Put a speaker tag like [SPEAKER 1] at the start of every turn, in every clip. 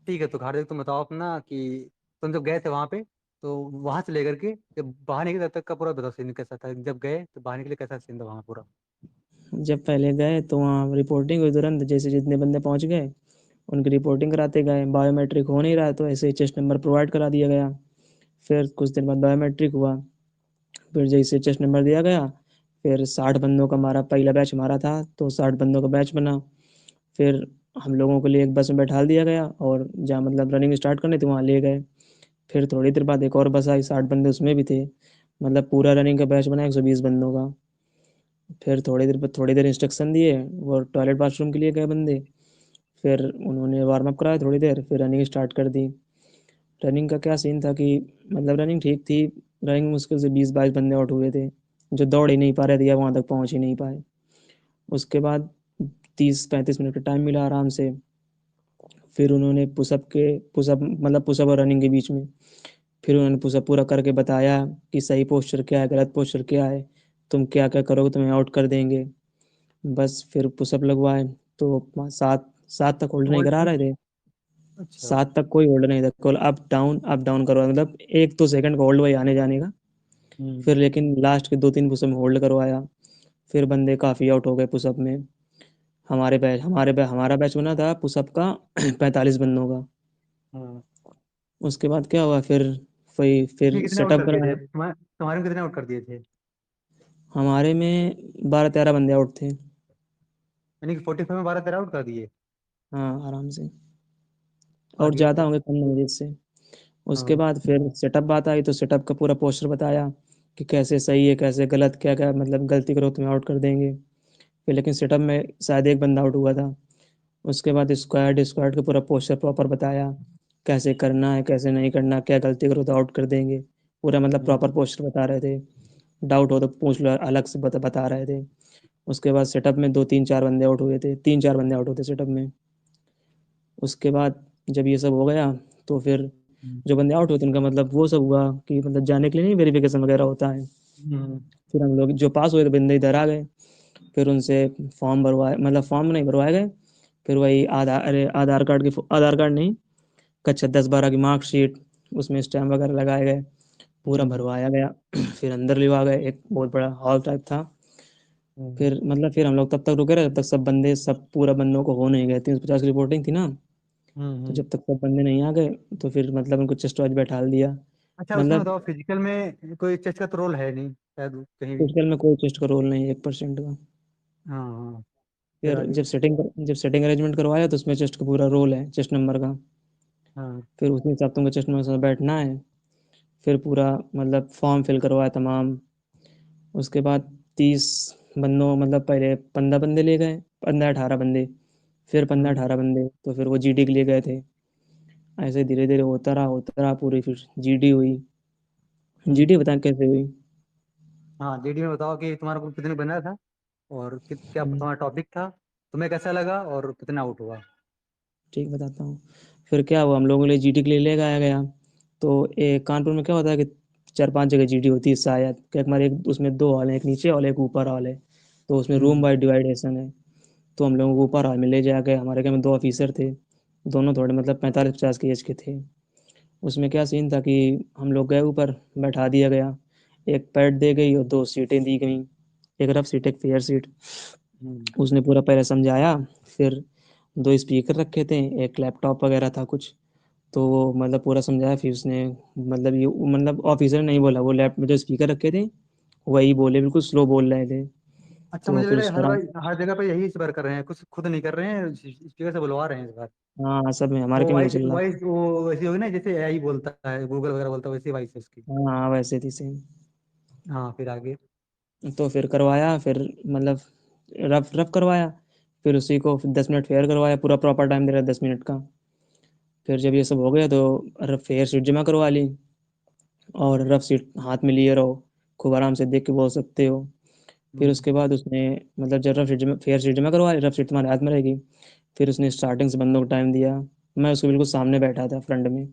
[SPEAKER 1] ठीक है, तो घाट तुम बताओ अपना कि तुम जब गए थे वहां पे, तो वहां से लेकर के जब बाहर निकले तब तक का पूरा बताओ, सीन कैसा था जब गए तो बाहर निकले, कैसा सीन था वहां पूरा।
[SPEAKER 2] जब पहले गए तो वहाँ रिपोर्टिंग हुई तुरंत, जैसे जितने बंदे पहुँच गए उनकी रिपोर्टिंग कराते गए। बायोमेट्रिक हो नहीं रहा तो ऐसे ही चेस्ट नंबर प्रोवाइड करा दिया गया। फिर कुछ दिन बाद बायोमेट्रिक हुआ। फिर जैसे चेस्ट नंबर दिया गया, फिर 60 बंदों का हमारा पहला बैच हमारा था, तो 60 बंदों का बैच बना। फिर हम लोगों को लिए एक बस में बैठा दिया गया और जहाँ मतलब रनिंग स्टार्ट करनी थी वहाँ ले गए। फिर थोड़ी देर बाद एक और बस आई, 60 बंदे उसमें भी थे। मतलब पूरा रनिंग का बैच बना 120 बंदों का। फिर थोड़ी देर इंस्ट्रक्शन दिए, वो टॉयलेट बाथरूम के लिए गए बंदे। फिर उन्होंने वार्म अप कराया थोड़ी देर, फिर रनिंग स्टार्ट कर दी। रनिंग का क्या सीन था कि मतलब रनिंग ठीक थी। रनिंग मुश्किल से 20-22 बंदे आउट हुए थे, जो दौड़ ही नहीं पा रहे थे या वहाँ तक पहुँच ही नहीं पाए। उसके बाद 30-35 मिनट का टाइम मिला आराम से। फिर उन्होंने पुशअप मतलब पुशअप और रनिंग के बीच में फिर उन्होंने पुशअप पूरा करके बताया कि सही पोस्चर क्या है, गलत पोस्चर क्या है, तुम क्या क्या करोगे तुम्हें आउट कर देंगे। बस फिर पुशअप लगवाए तो सात सात तक होल्ड नहीं
[SPEAKER 1] होल्ड
[SPEAKER 2] करा
[SPEAKER 1] कितने?
[SPEAKER 2] रहे थे।
[SPEAKER 1] अच्छा।
[SPEAKER 2] 7 तक कोई होल्ड नहीं था, केवल अप डाउन करवाया, मतलब 1-2 सेकंड का होल्ड वही आने जाने का।
[SPEAKER 1] हम्म।
[SPEAKER 2] फिर लेकिन लास्ट के 2-3 पुशअप में होल्ड करवाया। फिर बंदे काफ़ी आउट हो गए पुशअप में। हमारा बैच बना था पुशअप का 45 बंदों का।
[SPEAKER 1] हाँ।
[SPEAKER 2] उसके बाद क्या हुआ फिर
[SPEAKER 1] इसमें कितने आउट
[SPEAKER 2] सेटअप
[SPEAKER 1] कर दिए
[SPEAKER 2] कराया।
[SPEAKER 1] थे तुम्हारे में कितने आउट कर दिए थे?
[SPEAKER 2] हमारे में 12-13 बंदे आउट थे।
[SPEAKER 1] यानी कि 45 में 12 13 आउट कर दिए।
[SPEAKER 2] हाँ आराम से। और
[SPEAKER 1] आगे
[SPEAKER 2] ज़्यादा
[SPEAKER 1] फिर?
[SPEAKER 2] होंगे कम नहीं इससे। उसके
[SPEAKER 1] हाँ।
[SPEAKER 2] बाद फिर सेटअप बात आई तो सेटअप का पूरा पोस्टर बताया कि कैसे सही है कैसे गलत, क्या क्या मतलब गलती करो तुम्हें आउट कर देंगे। फिर लेकिन सेटअप में शायद एक बंदा आउट हुआ था। उसके बाद स्क्वाड स्क्वाड का पूरा पोस्टर प्रॉपर बताया, कैसे करना है कैसे नहीं करना, क्या गलती करो तो आउट कर देंगे। पूरा मतलब
[SPEAKER 1] हम्म।
[SPEAKER 2] प्रॉपर पोस्टर बता रहे थे। डाउट हो तो पूछ लो, अलग से बता रहे थे। उसके बाद सेटअप में 2-3-4 बंदे आउट हुए थे, 3-4 बंदे आउट हुए थे सेटअप में। उसके बाद जब ये सब हो गया तो फिर
[SPEAKER 1] हम्म।
[SPEAKER 2] जो बंदे आउट हुए थे उनका मतलब वो सब हुआ कि मतलब जाने के लिए नहीं वेरिफिकेशन वगैरह होता है।
[SPEAKER 1] हम्म।
[SPEAKER 2] फिर हम लोग जो पास हुए थे बंदे इधर आ गए। फिर उनसे फॉर्म भरवाए, मतलब फॉर्म नहीं भरवाए गए। फिर वही आधार कार्ड नहीं, कक्षा 10-12 की मार्कशीट, उसमें स्टैम्प वगैरह लगाए गए, पूरा
[SPEAKER 1] हम्म।
[SPEAKER 2] भरवाया गया। फिर अंदर लिवा गए, एक बहुत बड़ा हॉल टाइप था।
[SPEAKER 1] हम्म।
[SPEAKER 2] फिर हम लोग तब तक रुके रहे जब तक सब बंदे सब पूरा बंदों को हो नहीं गए, 350 की रिपोर्टिंग थी ना। तो
[SPEAKER 1] हम्म।
[SPEAKER 2] जब तक सब बंदे नहीं आ गए तो फिर मतलब उनको चेस्ट वाइज बैठा दिया।
[SPEAKER 1] अच्छा, उसमें
[SPEAKER 2] मतलब
[SPEAKER 1] बताओ, फिजिकल में कोई चेस्ट का तो रोल है नहीं शायद कहीं भी?
[SPEAKER 2] फिजिकल में कोई चेस्ट का रोल नहीं है 1% का।
[SPEAKER 1] हाँ हाँ। फिर
[SPEAKER 2] फिर
[SPEAKER 1] आगे?
[SPEAKER 2] जब सेटिंग अरेंजमेंट करवाया तो उसमें चेस्ट का पूरा रोल है, चेस्ट नंबर का।
[SPEAKER 1] हाँ।
[SPEAKER 2] फिर उसी हिसाब तुमको चेस्ट नंबर के साथ बैठना है। फिर पूरा मतलब फॉर्म फिल करवाया तमाम। उसके बाद 30 बंदों मतलब पहले 15 बंदे ले गए, 15-18 बंदे। फिर पंद्रह
[SPEAKER 1] हम्म।
[SPEAKER 2] अठारह बंदे तो फिर वो जीडी के लिए गए थे। ऐसे धीरे धीरे होता रहा पूरी फिर जीडी हुई।
[SPEAKER 1] हम्म।
[SPEAKER 2] जीडी बताएं कैसे हुई।
[SPEAKER 1] हाँ, जेडी में बताओ कि तुम्हारा ग्रुप कितने बना था, और क्या
[SPEAKER 2] हम्म,
[SPEAKER 1] तुम्हारा टॉपिक था, तुम्हें कैसा लगा और कितना आउट हुआ?
[SPEAKER 2] ठीक बताता हूँ। फिर क्या हुआ, हम लोगों के लिए जीडी के लिए ले गया गया। तो कानपुर में क्या होता है कि 4-5 जगह जीडी होती है शायद, कि हमारे एक उसमें 2 हॉल हैं, एक नीचे हॉल है एक ऊपर हॉल है। तो उसमें रूम
[SPEAKER 1] हम्म।
[SPEAKER 2] वाइज डिवाइडेशन है। तो हम लोगों को ऊपर हॉल में ले जाया गया, हमारे घर में 2 ऑफिसर थे। दोनों थोड़े मतलब 45-50 की एज के थे। उसमें क्या सीन था कि हम लोग गए ऊपर, बैठा दिया गया। एक पैड दे गई और 2 सीटें दी गई, एक रफ सीट एक फेयर सीट।
[SPEAKER 1] हम्म।
[SPEAKER 2] उसने पूरा पहले समझाया। फिर 2 स्पीकर रखे थे, एक लैपटॉप वगैरह था कुछ। तो वो मतलब पूरा समझाया। फिर उसने मतलब ये मतलब ऑफिसर ने नहीं बोला, वो लैप में जो स्पीकर रखे थे वही बोले, बिल्कुल स्लो बोल रहे थे।
[SPEAKER 1] अच्छा,
[SPEAKER 2] तो
[SPEAKER 1] मुझे लग
[SPEAKER 2] फिर
[SPEAKER 1] रहा है
[SPEAKER 2] उसको
[SPEAKER 1] हर बार हर जगह पे यही इस बार कर रहे हैं, कुछ खुद नहीं कर रहे हैं, स्पीकर से बुलवा रहे हैं इस बार।
[SPEAKER 2] हाँ सब में हमारे
[SPEAKER 1] वो
[SPEAKER 2] के में
[SPEAKER 1] वॉइस
[SPEAKER 2] चल रहा।
[SPEAKER 1] वॉइस वो वैसी होगी ना, जैसे एआई बोलता है, गूगल वगैरह बोलता है, वैसी वॉइस है उसकी।
[SPEAKER 2] हाँ वैसे थी सेम।
[SPEAKER 1] हाँ, फिर आगे?
[SPEAKER 2] तो फिर करवाया, फिर मतलब रफ रफ करवाया। फिर उसी को फिर 10 मिनट फेयर करवाया, पूरा प्रॉपर टाइम दे रहा 10 मिनट का। फिर जब ये सब हो गया तो रफ फेयर सीट जमा करवा ली। और रफ सीट हाथ में लिए रहो, खूब आराम से देख के बोल सकते हो। फिर
[SPEAKER 1] हम्म।
[SPEAKER 2] उसके बाद उसने मतलब जब फेयर सीट जमा करवा ली, रफ सीट तुम्हारे हाथ में रहेगी। फिर उसने स्टार्टिंग से बंदों को टाइम दिया। मैं उसके बिल्कुल सामने बैठा था फ्रंट में।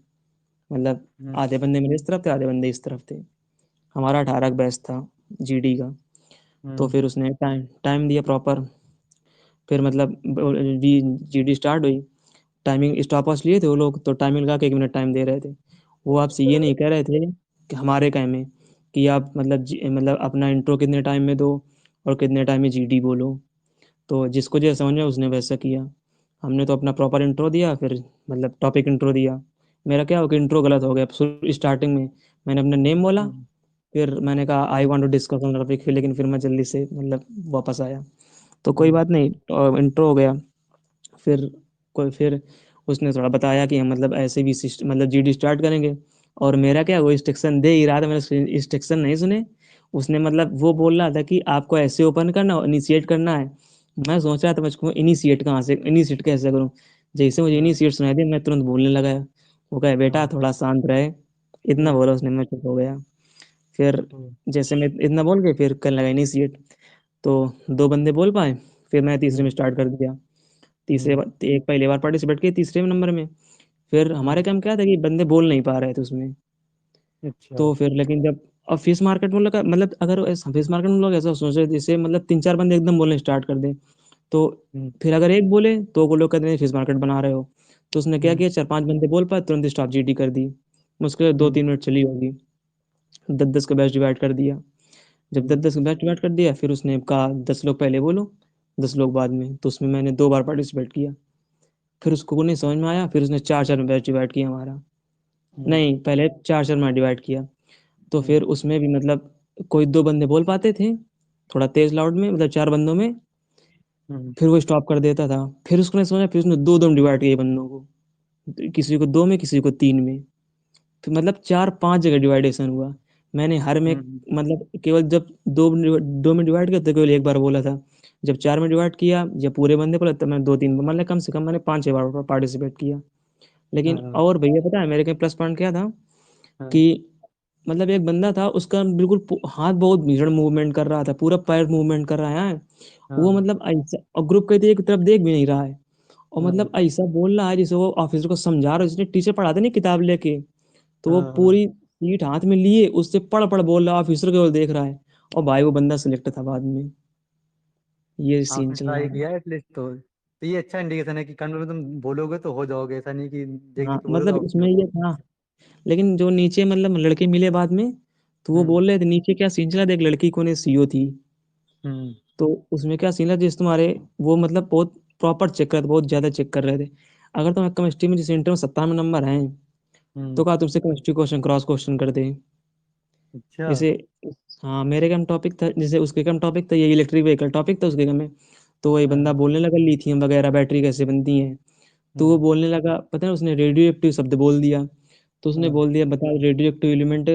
[SPEAKER 2] मतलब
[SPEAKER 1] हम्म।
[SPEAKER 2] आधे बंदे मेरे इस तरफ थे, आधे बंदे इस तरफ थे। हमारा 18 का बैच था जीडी का। तो
[SPEAKER 1] हम्म।
[SPEAKER 2] फिर उसने टाइम टाइम दिया प्रॉपर। फिर मतलब जीडी स्टार्ट हुई। टाइमिंग स्टॉप वॉच लिए थे वो लोग, तो टाइमिंग लगा के 1 मिनट टाइम दे रहे थे। वो आपसे ये नहीं कह रहे थे कि हमारे टाइम में कि आप मतलब मतलब अपना इंट्रो कितने टाइम में दो और कितने टाइम में जीडी बोलो। तो जिसको जैसा समझ में उसने वैसा किया। हमने तो अपना प्रॉपर इंट्रो दिया, फिर मतलब टॉपिक इंट्रो दिया। मेरा क्या हो कि इंट्रो गलत हो गया शुरू स्टार्टिंग में। मैंने अपना नेम बोला,
[SPEAKER 1] हम्म।
[SPEAKER 2] फिर मैंने कहा I
[SPEAKER 1] hmm.
[SPEAKER 2] Want to discuss on topic, फिर लेकिन फिर मैं जल्दी से मतलब वापस आया। तो कोई
[SPEAKER 1] हम्म।
[SPEAKER 2] बात नहीं, इंट्रो हो गया। फिर फिर उसने थोड़ा बताया कि हम मतलब ऐसे भी मतलब जीडी स्टार्ट करेंगे। और मेरा क्या, वो इंस्ट्रक्शन दे ही रहा था, मैंने इंस्ट्रक्शन नहीं सुने। उसने मतलब वो बोल रहा था कि आपको ऐसे ओपन करना और इनिशिएट करना है। मैं सोच रहा था मुझको इनिशिएट कहाँ से, इनिशिएट कैसे करूँ। जैसे मुझे
[SPEAKER 1] हाँ।
[SPEAKER 2] इनिशिएट सुनाई दिया मैं तुरंत बोलने लगा। वो कहे बेटा
[SPEAKER 1] हाँ।
[SPEAKER 2] थोड़ा शांत रहे, इतना
[SPEAKER 1] हम्म।
[SPEAKER 2] बोला उसने, मैं चुप हो गया। फिर
[SPEAKER 1] हम्म।
[SPEAKER 2] जैसे मैं इतना बोल के फिर करने लगा इनिशिएट। तो 2 बंदे बोल पाए, फिर मैं तीसरे में
[SPEAKER 1] हम्म।
[SPEAKER 2] स्टार्ट कर दिया। तीसरे
[SPEAKER 1] हम्म।
[SPEAKER 2] एक पहली बार पार्टिसिपेट किया तीसरे नंबर में। फिर हमारे
[SPEAKER 1] हम्म।
[SPEAKER 2] काम क्या था कि बंदे बोल नहीं पा रहे थे उसमें।
[SPEAKER 1] अच्छा।
[SPEAKER 2] तो फिर लेकिन जब अब फिश मार्केट में लगा मतलब अगर फिश मार्केट में लोग ऐसा सोच रहे थे जैसे मतलब 3-4 बंदे एकदम बोलने स्टार्ट कर दें, तो
[SPEAKER 1] हम्म।
[SPEAKER 2] फिर अगर एक बोले तो वो लोग कहते हैं फिश मार्केट बना रहे हो। तो उसने क्या
[SPEAKER 1] हम्म।
[SPEAKER 2] किया, 4-5 बंदे बोल पाए तुरंत स्टॉप जीडी कर दी। मुश्किल दो
[SPEAKER 1] हम्म।
[SPEAKER 2] तीन मिनट चली होगी। 10-10 का बैच डिवाइड कर दिया। जब दस
[SPEAKER 1] हम्म।
[SPEAKER 2] दस का बैच डिवाइड कर दिया फिर उसने कहा 10 लोग पहले बोलो, 10 लोग बाद में। तो उसमें मैंने 2 बार पार्टिसिपेट किया। फिर उसको नहीं समझ में आया, फिर उसने 4-4 में बैच डिवाइड किया हमारा।
[SPEAKER 1] हम्म।
[SPEAKER 2] नहीं, पहले 4-4 में डिवाइड किया। तो
[SPEAKER 1] हम्म।
[SPEAKER 2] फिर उसमें भी मतलब कोई 2 बंदे बोल पाते थे थोड़ा तेज लाउड में, मतलब 4 बंदों में।
[SPEAKER 1] हम्म।
[SPEAKER 2] फिर वो स्टॉप कर देता था। फिर उसको नहीं समझा, फिर उसने दो दो में डिवाइड किए बंदों को, किसी को 2 में किसी को 3 में। फिर मतलब 4-5 जगह डिवाइडेशन हुआ। मैंने हर में
[SPEAKER 1] हम्म।
[SPEAKER 2] मतलब केवल जब दो में डिवाइड किया तो केवल एक बार बोला था। जब 4 में डिवाइड किया या पूरे बंदे बोला तब मैंने 2-3 मतलब कम से कम मैंने 5-6 बार पार्टिसिपेट किया। लेकिन
[SPEAKER 1] हाँ।
[SPEAKER 2] और भैया पता है मेरे के प्लस पॉइंट क्या था
[SPEAKER 1] हाँ।
[SPEAKER 2] कि मतलब एक बंदा था उसका बिल्कुल हाथ बहुत भीषण मूवमेंट कर रहा था, पूरा पैर मूवमेंट कर रहा है। वो
[SPEAKER 1] हाँ।
[SPEAKER 2] मतलब ऐसा, और ग्रुप के एक तरफ देख भी नहीं रहा है। और
[SPEAKER 1] हाँ।
[SPEAKER 2] मतलब ऐसा बोल रहा है जैसे वो ऑफिसर को समझा रहा है, जिसने टीचर पढ़ाते नहीं किताब लेके। तो वो
[SPEAKER 1] हाँ। हाँ।
[SPEAKER 2] पूरी सीट हाथ में लिए उससे पढ़ पढ़ बोल रहा है, ऑफिसर को देख रहा है। और भाई वो बंदा सिलेक्ट था बाद में। ये सीन
[SPEAKER 1] आपने
[SPEAKER 2] चल रहा
[SPEAKER 1] ट्राई
[SPEAKER 2] था।
[SPEAKER 1] किया एटलीस्ट तो ये अच्छा इंडिकेशन है कि कंट्रोल में तुम बोलोगे तो हो जाओगे, ऐसा नहीं कि देख
[SPEAKER 2] हाँ
[SPEAKER 1] देख के बोलोगे
[SPEAKER 2] मतलब
[SPEAKER 1] ऑफिसर
[SPEAKER 2] इसमें ये
[SPEAKER 1] को।
[SPEAKER 2] था। लेकिन जो नीचे मतलब लड़के मिले बाद में, तो वो
[SPEAKER 1] हम्म।
[SPEAKER 2] बोल रहे थे नीचे क्या सीन चला था, एक लड़की को ने सीओ थी।
[SPEAKER 1] हम्म।
[SPEAKER 2] तो उसमें क्या सीन है जिस तुम्हारे वो मतलब बहुत प्रॉपर चेक कर रहे थे, बहुत ज्यादा चेक कर रहे थे। अगर तुम्हें केमिस्ट्री में जैसे इंटर में 97 नंबर हैं,
[SPEAKER 1] हम्म।
[SPEAKER 2] तो कहा तुमसे केमिस्ट्री क्वेश्चन क्रॉस क्वेश्चन कर दे।
[SPEAKER 1] अच्छा।
[SPEAKER 2] जैसे हाँ मेरे कम टॉपिक था, जैसे उसके कम टॉपिक था, ये इलेक्ट्रिक व्हीकल टॉपिक था उसके कम में। तो वही बंदा
[SPEAKER 1] हाँ।
[SPEAKER 2] बोलने लगा लिथियम वगैरह बैटरी कैसे बनती हैं। तो वो
[SPEAKER 1] हम्म।
[SPEAKER 2] बोलने लगा, पता है उसने रेडियो एक्टिव शब्द बोल दिया। तो उसने
[SPEAKER 1] हाँ।
[SPEAKER 2] बोल दिया बता radio active element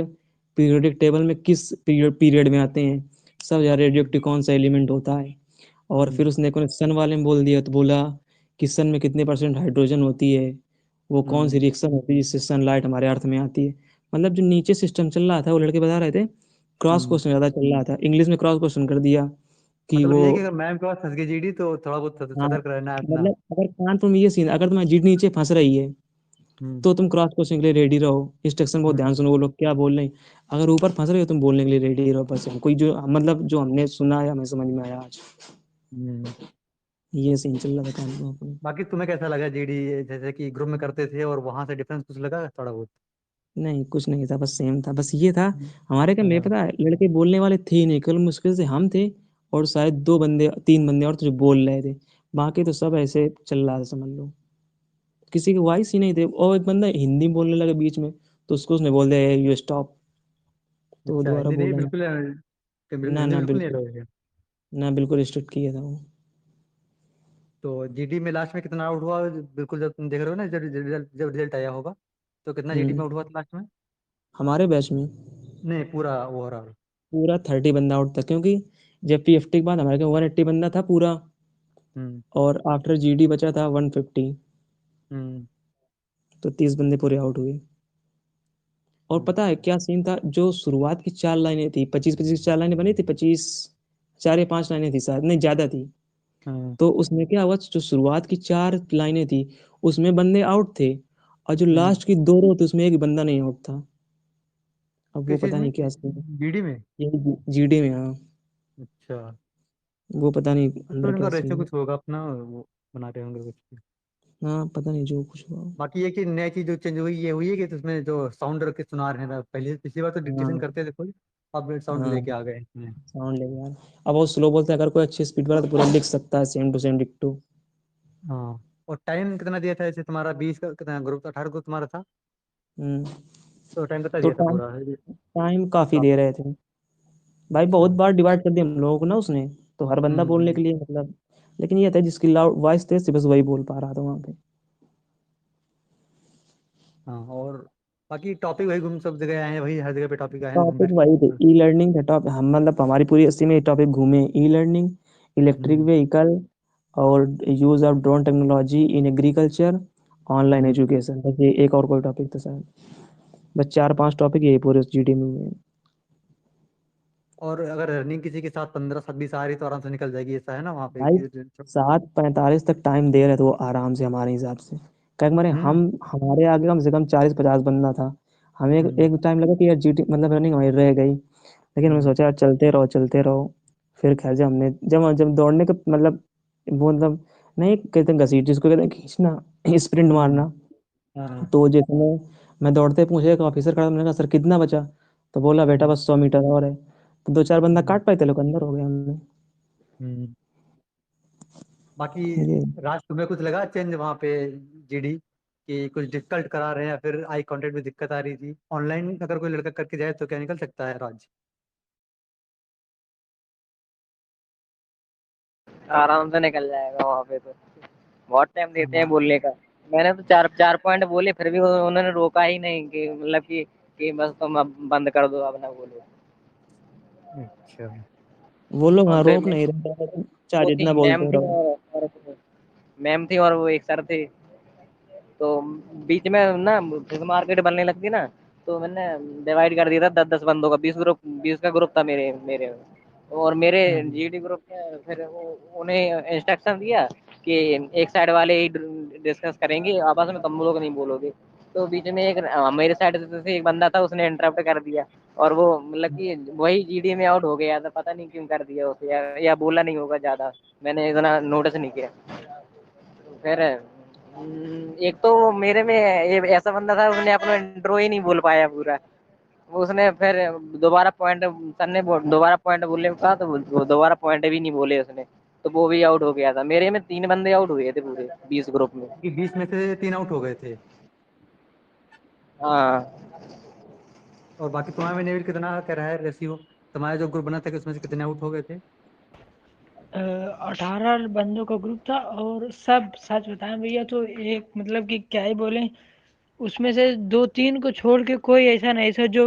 [SPEAKER 2] periodic table में किस पीरियड में आते हैं, सब यार रेडियो एक्टिव कौन सा एलिमेंट होता है। और
[SPEAKER 1] हम्म।
[SPEAKER 2] फिर उसने को सन वाले में बोल दिया, तो बोला कि सन में कितने परसेंट हाइड्रोजन होती है, वो कौन सी
[SPEAKER 1] हम्म।
[SPEAKER 2] रिएक्शन होती है जिससे सनलाइट हमारे अर्थ में आती है। मतलब जो नीचे सिस्टम चल रहा था वो लड़के बता रहे थे, क्रॉस
[SPEAKER 1] हम्म।
[SPEAKER 2] क्वेश्चन ज्यादा चल रहा था, इंग्लिश में क्रॉस क्वेश्चन कर दिया कि
[SPEAKER 1] मतलब
[SPEAKER 2] वो।
[SPEAKER 1] ये है कि अगर मैम के पास फंस गई जीडी तो थोड़ा बहुत
[SPEAKER 2] हाँ
[SPEAKER 1] सतर्क रहना है अपना।
[SPEAKER 2] मतलब अगर कानपुर में ये सीन, अगर तुम्हारी जीट नीचे फंस रही है
[SPEAKER 1] हम्म।
[SPEAKER 2] तो तुम क्रॉस क्वेश्चन के लिए रेडी रहो, इंस्ट्रक्शन बहुत ध्यान
[SPEAKER 1] हम्म।
[SPEAKER 2] सुनो वो लोग क्या बोल रहे हैं। अगर ऊपर फंस रहे हो तुम बोलने के लिए रेडी रहो, बस कोई जो मतलब जो हमने सुना या हमें समझ में आया आज,
[SPEAKER 1] हम्म।
[SPEAKER 2] ये सीन चल रहा था कानपुर में।
[SPEAKER 1] बाकी तुम्हें कैसा लगा जीडी, जैसे कि ग्रुप में करते थे और वहां से डिफरेंस कुछ लगा थोड़ा बहुत?
[SPEAKER 2] नहीं कुछ नहीं था, बस सेम था, बस ये था हमारे क्या में
[SPEAKER 1] हाँ।
[SPEAKER 2] पता है लड़के बोलने वाले थे ही नहीं, केवल मुश्किल से हम थे और शायद 2 बंदे 3 बंदे और तो जो बोल रहे थे। बाकी तो सब ऐसे चल रहा था समझ लो, किसी के वॉइस ही नहीं थे। और एक बंदा हिंदी बोलने लगा बीच में, तो उसको उसने बोल दिया यू स्टॉप। तो वो
[SPEAKER 1] अच्छा,
[SPEAKER 2] दोबारा
[SPEAKER 1] हिंदी नहीं
[SPEAKER 2] बोलना।
[SPEAKER 1] बिल्कुल,
[SPEAKER 2] ना
[SPEAKER 1] हिंदी
[SPEAKER 2] ना
[SPEAKER 1] बिल्कुल नहीं
[SPEAKER 2] बिल्कुल,
[SPEAKER 1] अलाउड है?
[SPEAKER 2] ना बिल्कुल स्ट्रिक्ट किया था वो।
[SPEAKER 1] तो जीडी में लास्ट में कितना आउट हुआ बिल्कुल, जब तुम देख रहे हो ना, जब रिजल्ट आया होगा तो कितना जीडी में
[SPEAKER 2] हम्म।
[SPEAKER 1] आउट हुआ था लास्ट में?
[SPEAKER 2] हमारे बैच में
[SPEAKER 1] नहीं, पूरा ओवरऑल।
[SPEAKER 2] पूरा 30 बंदा आउट था, क्योंकि जब पीएफटी के बाद हमारे यहाँ 180 बंदा था पूरा।
[SPEAKER 1] हम्म।
[SPEAKER 2] और आफ्टर जीडी बचा था 150।
[SPEAKER 1] हम्म।
[SPEAKER 2] तो 30 बंदे पूरे आउट हुए। और पता है
[SPEAKER 1] अच्छा।
[SPEAKER 2] क्या सीन था, जो शुरुआत की 4 लाइनें थी, 25-25 4 लाइनें बनी थी, 25 4 या 5 लाइनें थी शायद, नहीं ज्यादा थी।
[SPEAKER 1] हाँ।
[SPEAKER 2] तो उसमें क्या हुआ, जो शुरुआत की 4 लाइनें थी उसमें बंदे आउट थे, और जो
[SPEAKER 1] हम्म।
[SPEAKER 2] लास्ट की 2 रो थी उसमें एक बंदा नहीं आउट था। अब वो
[SPEAKER 1] किस चीज
[SPEAKER 2] पता
[SPEAKER 1] में?
[SPEAKER 2] नहीं क्या सीन है।
[SPEAKER 1] जीडी में?
[SPEAKER 2] ये जीडी में, हाँ।
[SPEAKER 1] अच्छा।
[SPEAKER 2] वो पता नहीं
[SPEAKER 1] तो
[SPEAKER 2] अंदर
[SPEAKER 1] इनका
[SPEAKER 2] क्या
[SPEAKER 1] रेशियो
[SPEAKER 2] सीन है।
[SPEAKER 1] कुछ होगा अपना, वो बनाते होंगे कुछ।
[SPEAKER 2] हाँ पता नहीं जो कुछ हुआ।
[SPEAKER 1] बाकी ये कि नई चीज जो चेंज हुई ये हुई है कि उसमें जो साउंड रख के सुना रहे हैं, पहले पिछली बार तो डिक्टेशन
[SPEAKER 2] हाँ
[SPEAKER 1] करते थे खुद, अब साउंड
[SPEAKER 2] हाँ
[SPEAKER 1] लेके आ गए इसमें।
[SPEAKER 2] साउंड लेके यार। अब वो स्लो बोलते हैं, अगर कोई अच्छी स्पीड वाला तो पूरा लिख सकता है सेम टू सेम डिक्टो।
[SPEAKER 1] हाँ। और टाइम कितना दिया था, जैसे तुम्हारा 20 का कितना ग्रुप, 18 ग्रुप तुम्हारा था,
[SPEAKER 2] हम्म।
[SPEAKER 1] तो टाइम कितना
[SPEAKER 2] तो
[SPEAKER 1] दिया था
[SPEAKER 2] टाइम
[SPEAKER 1] पूरा?
[SPEAKER 2] टाइम काफी दे रहे थे भाई, बहुत
[SPEAKER 1] अच्छा।
[SPEAKER 2] बार डिवाइड कर दिया हम लोगों को ना उसने, तो हर बंदा बोलने
[SPEAKER 1] हम्म।
[SPEAKER 2] के लिए मतलब। लेकिन ये था जिसकी लाउड वॉइस तेज थी बस वही बोल पा रहा था वहाँ पे।
[SPEAKER 1] हाँ। और बाकी टॉपिक वही घूम, सब जगह आए हैं, वही हर जगह पे टॉपिक आए हैं,
[SPEAKER 2] टॉपिक
[SPEAKER 1] बेस्ट।
[SPEAKER 2] वही थे, ई लर्निंग का टॉपिक, हम मतलब हमारी पूरी अस्सी में टॉपिक घूमे, ई लर्निंग, इलेक्ट्रिक
[SPEAKER 1] हम्म।
[SPEAKER 2] व्हीकल, और use of drone technology in agriculture, online
[SPEAKER 1] hmm.
[SPEAKER 2] Education, बस ये एक और कोई टॉपिक था शायद। बस चार पांच टॉपिक यही पूरे जीडी में हुए हैं।
[SPEAKER 1] और अगर रनिंग किसी के साथ 15 20 आ रही तो आराम से निकल जाएगी, ऐसा है ना वहाँ पे
[SPEAKER 2] भाई
[SPEAKER 1] कि?
[SPEAKER 2] 7:45 तक टाइम दे रहे थे वो आराम से हमारे हिसाब से। क्या हमारे हम
[SPEAKER 1] हम्म।
[SPEAKER 2] हमारे आगे कम से कम 40-50 बंदा था। हमें एक,
[SPEAKER 1] हम्म।
[SPEAKER 2] एक टाइम लगा कि यार जीटी मतलब रनिंग हमारी रह गई, लेकिन हमने
[SPEAKER 1] हम्म।
[SPEAKER 2] सोचा यार चलते रहो चलते रहो। फिर खैर जब हमने जब जब दौड़ने का मतलब वो मतलब नहीं कहते हैं घसीट, जिसको कहते हैं खींचना, स्प्रिंट
[SPEAKER 1] हम्म।
[SPEAKER 2] मारना।
[SPEAKER 1] हाँ।
[SPEAKER 2] तो जैसे मैं दौड़ते पूछे एक ऑफिसर खड़ा, मैंने कहा सर कितना बचा? तो बोला बेटा
[SPEAKER 1] हम्म।
[SPEAKER 2] बस 100 मीटर और है। तो दो चार बंदा
[SPEAKER 1] हम्म।
[SPEAKER 2] काट पाए थे, लोग अंदर हो गए हमने।
[SPEAKER 1] हम्म। बाकी
[SPEAKER 2] ये
[SPEAKER 1] राज तुम्हें कुछ लगा चेंज वहाँ पे, जीडी, कि कुछ डिफिकल्ट करा रहे हैं या फिर आई कांटेक्ट में दिक्कत आ रही थी? ऑनलाइन अगर कोई लड़का करके जाए तो क्या निकल सकता है राज?
[SPEAKER 3] आराम से निकल जाएगा वहाँ पे तो। बहुत टाइम देते हैं
[SPEAKER 1] हाँ।
[SPEAKER 3] बोलने का। मैंने तो चार चार पॉइंट बोले फिर भी उन्होंने रोका ही नहीं कि मतलब कि बस तुम अब बंद कर दो अब ना बोलो।
[SPEAKER 1] अच्छा।
[SPEAKER 2] वो लोग
[SPEAKER 3] और
[SPEAKER 2] हाँ
[SPEAKER 3] फिर
[SPEAKER 2] रोक नहीं रहे, चाहे
[SPEAKER 3] वो
[SPEAKER 2] जितना
[SPEAKER 3] थी मैम
[SPEAKER 2] बोलते
[SPEAKER 3] थी
[SPEAKER 2] रहो।
[SPEAKER 3] और मैम थी और वो एक सर थे। तो बीच में ना फिश मार्केट बनने लगती ना, तो मैंने डिवाइड कर दिया था 10-10 बंदों का, 20 का ग्रुप था मेरे मेरे और मेरे
[SPEAKER 1] हम्म।
[SPEAKER 3] जीडी ग्रुप में फिर उन्हें इंस्ट्रक्शन दिया कि एक साइड वाले ही डिस्कस करेंगे, आपस में तुम लोग नहीं बोलोगे। तो बीच में एक मेरे साइड से एक बंदा था, उसने इंटरप्ट कर दिया और वो मतलब कि वही जीडी में आउट हो गया था, पता नहीं क्यों कर दिया उसे, या बोला नहीं होगा ज्यादा, मैंने इतना नोटिस नहीं किया। फिर एक तो मेरे में ये ऐसा बंदा था, उसने अपना इंट्रो ही नहीं बोल पाया पूरा। वो उसने फिर दोबारा पॉइंट, सर ने दोबारा पॉइंट बोलने को कहा तो वो दोबारा पॉइंट भी नहीं बोले उसने, तो वो भी आउट हो गया था। मेरे में 3 बंदे आउट हुए थे पूरे 20 ग्रुप में।
[SPEAKER 1] कि 20 में से 3 आउट हो गए थे?
[SPEAKER 3] हाँ।
[SPEAKER 1] और बाकी तुम्हारे में नेविल कितना कह रहा है रेशियो, तुम्हारा जो ग्रुप बना था कि उसमें से कितने आउट हो गए थे?
[SPEAKER 4] 18 बंदों का ग्रुप था और सब सच बताएं भैया तो एक मतलब कि क्या ही बोले, उसमें से 2-3 को छोड़ के कोई ऐसा नहीं था जो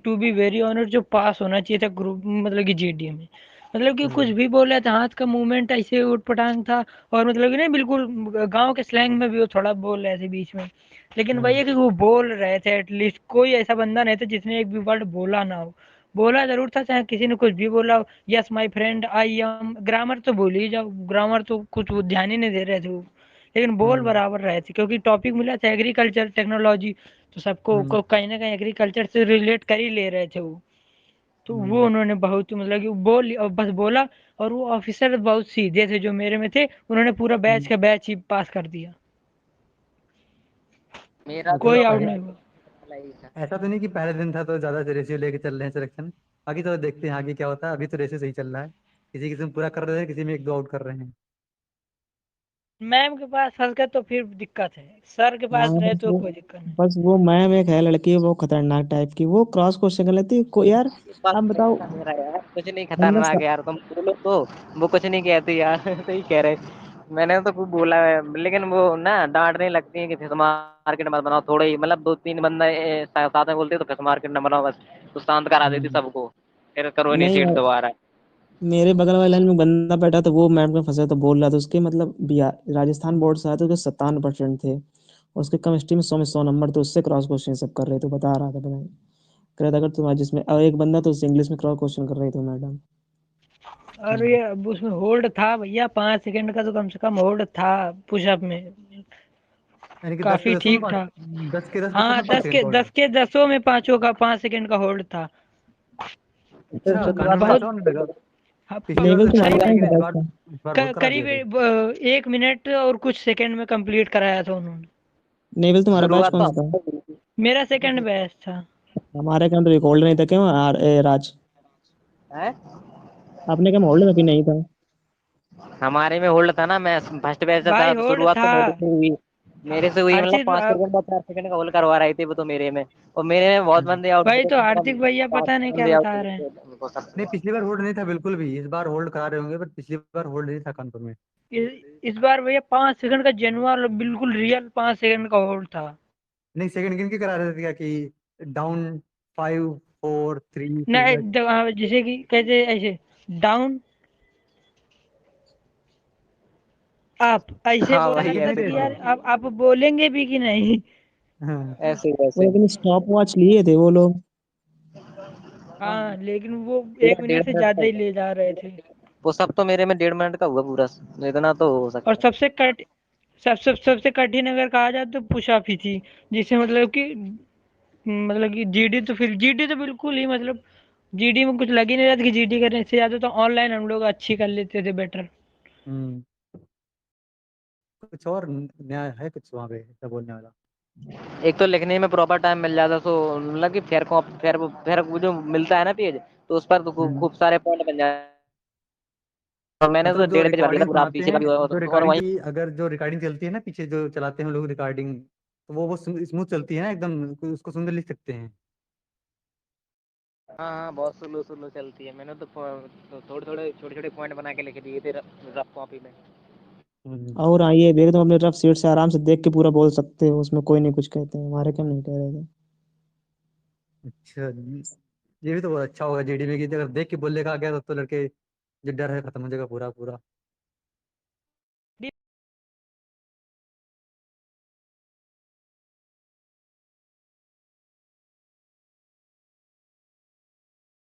[SPEAKER 4] टू बी वेरी ऑनेस्ट जो पास होना चाहिए था ग्रुप मतलब कि जीडीए में। मतलब कि कुछ
[SPEAKER 1] हम्म।
[SPEAKER 4] भी बोल रहा था, हाथ का मूवमेंट ऐसे उटपटांग था। और मतलब कि नहीं बिल्कुल गांव के स्लैंग में भी वो थोड़ा बोल रहे थे बीच में। लेकिन वही
[SPEAKER 1] हम्म।
[SPEAKER 4] है कि वो बोल रहे थे, एटलीस्ट कोई ऐसा बंदा नहीं था जिसने एक भी वर्ड बोला ना हो। बोला जरूर था, चाहे किसी ने कुछ भी बोला हो। Yes my friend I am, grammar तो भूल ही जाओ, ग्रामर तो कुछ वो ध्यान ही नहीं दे रहे थे वो। लेकिन बोल
[SPEAKER 1] हम्म।
[SPEAKER 4] बराबर रहे थे क्योंकि टॉपिक मिला था एग्रीकल्चर टेक्नोलॉजी। तो सबको
[SPEAKER 1] हम्म।
[SPEAKER 4] कहीं ना कहीं एग्रीकल्चर से रिलेट कर ही ले रहे थे वो। तो वो
[SPEAKER 1] हम्म।
[SPEAKER 4] उन्होंने बहुत मतलब कि बोल और बस बोला। और वो ऑफिसर बहुत सीधे थे जो मेरे में थे, उन्होंने पूरा बैच
[SPEAKER 1] हम्म।
[SPEAKER 4] का बैच ही पास कर दिया।
[SPEAKER 3] मेरा तो
[SPEAKER 1] मतलब
[SPEAKER 4] कोई आउट
[SPEAKER 1] पहले,
[SPEAKER 4] नहीं हुआ।
[SPEAKER 3] वाला ही था।
[SPEAKER 1] ऐसा तो नहीं कि पहले दिन था तो ज्यादा रेशियो लेके चल रहे हैं सिलेक्शन? बाकी तो देखते हैं आगे क्या होता है, अभी तो रेशियो सही चल रहा है, किसी किसी में पूरा कर रहे हैं, किसी में एक दो आउट कर रहे हैं।
[SPEAKER 4] मैम के पास फंस गए तो फिर दिक्कत है, सर के
[SPEAKER 2] हाँ
[SPEAKER 4] पास रहे
[SPEAKER 2] बस
[SPEAKER 4] तो
[SPEAKER 2] वो
[SPEAKER 4] कोई दिक्कत नहीं।
[SPEAKER 2] बस वो मैम एक है लड़की, वो खतरनाक टाइप की, वो क्रॉस क्वेश्चन कर लेती है को यार।
[SPEAKER 3] बस
[SPEAKER 2] आप
[SPEAKER 3] यही
[SPEAKER 2] बताओ,
[SPEAKER 3] था मेरा यार, कुछ नहीं
[SPEAKER 2] हमने
[SPEAKER 3] खतरनाक यार, तुम बोलो तो वो कुछ नहीं कहती यार। सही कह रहे। मैंने तो खूब बोला है, लेकिन वो ना डांटने लगती है कि फिश मार्केट मत बनाओ, थोड़े ही मतलब 2-3 बंदा साथ में बोलते तो फिश मार्केट न बनाओ बस, तो शांत करा देती
[SPEAKER 2] हम्म,
[SPEAKER 3] सबको। फिर करो
[SPEAKER 2] नहीं
[SPEAKER 3] इनिशिएट
[SPEAKER 2] यार,
[SPEAKER 3] दोबारा।
[SPEAKER 2] मेरे बगल वाले लाइन में बंदा बैठा तो वो मैम का फंसा तो बोल रहा था उसके मतलब बिहार राजस्थान बोर्ड से आया था, उसके 57% थे। उसके केमिस्ट्री में 100 में 100 नंबर, तो उससे क्रॉस क्वेश्चन सब कर रहे थे, बता रहा था बताए। कह रहा था अगर तुम्हारा जिसमें, और एक बंदा तो उससे इंग्लिश में क्रॉस क्वेश्चन कर रही थी मैडम।
[SPEAKER 4] और ये अब उसमें होल्ड था भैया, 5 सेकंड का तो कम से कम होल्ड था पुशअप में।
[SPEAKER 1] यानी कि 10 के
[SPEAKER 4] काफी
[SPEAKER 1] 10 में
[SPEAKER 4] ठीक
[SPEAKER 1] पाँच,
[SPEAKER 4] था।
[SPEAKER 1] 10 के 10 पुशअप
[SPEAKER 4] हाँ,
[SPEAKER 1] में 5 सेकंड का होल्ड है?
[SPEAKER 4] 10 में पांचों का 5 सेकंड का होल्ड था।
[SPEAKER 3] फिर
[SPEAKER 1] अच्छा, कान में
[SPEAKER 3] शुरुआत
[SPEAKER 1] पाँच
[SPEAKER 4] बहुत
[SPEAKER 1] और नहीं लगा?
[SPEAKER 4] हाँ,
[SPEAKER 1] पिछली बार
[SPEAKER 2] लेवल
[SPEAKER 1] तो अच्छा
[SPEAKER 2] तुम्हारा
[SPEAKER 1] हुआ,
[SPEAKER 2] कौन
[SPEAKER 1] लेकिन
[SPEAKER 2] सा बैच था?
[SPEAKER 1] इस बार बहुत करा दिया थे।
[SPEAKER 4] करीब 1 मिनट और कुछ सेकंड में कंप्लीट कराया था उन्होंने।
[SPEAKER 2] लेवल तुम्हारा बैच
[SPEAKER 3] शुरुआत
[SPEAKER 2] कौन
[SPEAKER 3] तो
[SPEAKER 2] सा था?
[SPEAKER 3] हमने की थी।
[SPEAKER 4] मेरा सेकंड बैच था।
[SPEAKER 2] हमारे का तो एक होल्ड नहीं था क्यों राज?
[SPEAKER 3] हैं?
[SPEAKER 2] आपने क्या होल्ड था कि नहीं था?
[SPEAKER 3] हमारे में होल्ड था ना, मैं फर्स्ट बैच से था
[SPEAKER 4] भाई
[SPEAKER 3] तो
[SPEAKER 4] होल्ड
[SPEAKER 3] शुरुआत तो
[SPEAKER 4] था।
[SPEAKER 3] मेरे से हुई मतलब
[SPEAKER 4] हर्षित
[SPEAKER 3] 5 सेकंड या 4 सेकंड का होल्ड करवा रहे थे वो तो मेरे में, और मेरे में बहुत बंदे आउट
[SPEAKER 4] भाई
[SPEAKER 3] थे,
[SPEAKER 4] तो
[SPEAKER 3] कम से
[SPEAKER 4] हार्दिक
[SPEAKER 3] कम
[SPEAKER 4] भैया
[SPEAKER 3] पाँच
[SPEAKER 4] पता नहीं क्या
[SPEAKER 3] बंदे आउट
[SPEAKER 4] बता रहे हैं।
[SPEAKER 3] थे उनको
[SPEAKER 1] नहीं,
[SPEAKER 3] सब।
[SPEAKER 1] पिछली बार होल्ड नहीं था बिल्कुल भी, इस बार होल्ड करा रहे होंगे, पर पिछली बार होल्ड नहीं था कानपुर में।
[SPEAKER 4] इस बार भैया 5 सेकंड का जेनुअन बिल्कुल रियल 5 सेकंड का होल्ड था।
[SPEAKER 1] नहीं, सेकंड गिन के करा रहे थे क्या कि डाउन 5 4 3 2
[SPEAKER 4] नहीं
[SPEAKER 1] ऐसे?
[SPEAKER 4] जैसे कि कैसे ऐसे डाउन आप ऐसे
[SPEAKER 3] हाँ
[SPEAKER 4] बोला
[SPEAKER 3] भाई
[SPEAKER 1] ऐसे नहीं
[SPEAKER 4] करता था
[SPEAKER 3] ऐसे
[SPEAKER 4] कि
[SPEAKER 1] रहते।
[SPEAKER 4] यार आप बोलेंगे भी कि नहीं।
[SPEAKER 1] हाँ।
[SPEAKER 3] ऐसे
[SPEAKER 2] वो
[SPEAKER 3] वैसे।
[SPEAKER 2] लेकिन स्टॉप वॉच लिए थे वो लोग।
[SPEAKER 4] हाँ लेकिन वो
[SPEAKER 3] पूरा
[SPEAKER 4] 1 मिनट
[SPEAKER 3] डेढ़
[SPEAKER 4] से
[SPEAKER 3] मिनट का
[SPEAKER 4] ज्यादा ही
[SPEAKER 3] हुआ,
[SPEAKER 4] ले जा रहे थे।
[SPEAKER 3] वो सब तो मेरे में 1.5 मिनट का हुआ पूरा, इतना तो हो
[SPEAKER 4] और
[SPEAKER 3] सकता है।
[SPEAKER 4] सबसे कठिन अगर कहा जाए तो पुशअप ही थी, जिसे मतलब कि जीडी तो फिर जीडी तो बिल्कुल ही मतलब जीडी में कुछ लग ही नहीं रहा था कि जीडी करने से ज्यादा तो ऑनलाइन हम लोग अच्छी कर लेते थे बेटर।
[SPEAKER 1] हम्म। कुछ और नया है कुछ वहाँ पे ऐसा बोलने वाला?
[SPEAKER 3] एक तो लिखने में प्रॉपर टाइम मिल जाता तो मतलब कि फेयर वो जो मिलता है ना पेज, तो उस पर तो खूब
[SPEAKER 1] हम्म।
[SPEAKER 3] खूब सारे पॉइंट बन जाते हैं। और मैंने तो
[SPEAKER 1] मतलब जो
[SPEAKER 3] 1.5 पेज भर दिया था
[SPEAKER 1] रिकॉर्डिंग
[SPEAKER 3] पूरा
[SPEAKER 1] सुनाते
[SPEAKER 3] पीछे का
[SPEAKER 1] हैं,
[SPEAKER 3] भी,
[SPEAKER 1] जो
[SPEAKER 3] और
[SPEAKER 1] रिकॉर्डिंग
[SPEAKER 3] वहीं।
[SPEAKER 1] की अगर जो रिकॉर्डिंग चलती है ना पीछे जो चलाते हैं हम लोग रिकॉर्डिंग, तो वो स्मूथ चलती है ना एकदम, उसको सुंदर लिख सकते हैं।
[SPEAKER 3] हाँ हाँ, बहुत स्लो स्लो चलती है, मैंने तो थोड़े थोड़े छोटे छोटे पॉइंट बना के लिख दिए थे रफ कॉपी में।
[SPEAKER 1] हम्म।
[SPEAKER 2] और आइए देख, तुम अपने रफ सीट से आराम से देख के पूरा बोल सकते हो, उसमें कोई नहीं कुछ कहते हैं, हमारे क्या नहीं कह रहे थे।
[SPEAKER 1] अच्छा, ये भी तो बहुत अच्छा होगा जेडी में कि अगर देख के बोलने का आ गया तो लड़के जो डर है खत्म हो जाएगा पूरा पूरा।